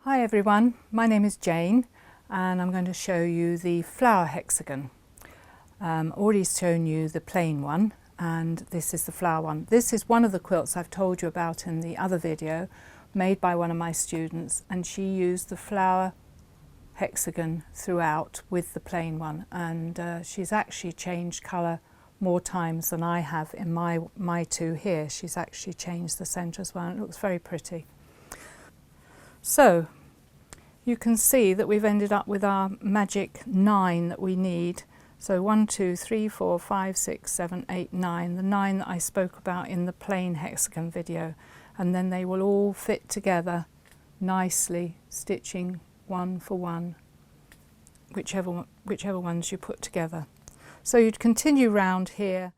Hi everyone, my name is Jane and I'm going to show you the flower hexagon. Already shown you the plain one and this is the flower one. This is one of the quilts I've told you about in the other video, made by one of my students, and she used the flower hexagon throughout with the plain one, and she's actually changed colour more times than I have in my two here. She's actually changed the centre as well, and it looks very pretty. So you can see that we've ended up with our magic 9 that we need. So 1, 2, 3, 4, 5, 6, 7, 8, 9, the 9 that I spoke about in the plain hexagon video, and then they will all fit together nicely, stitching one for one, whichever ones you put together. So you'd continue round here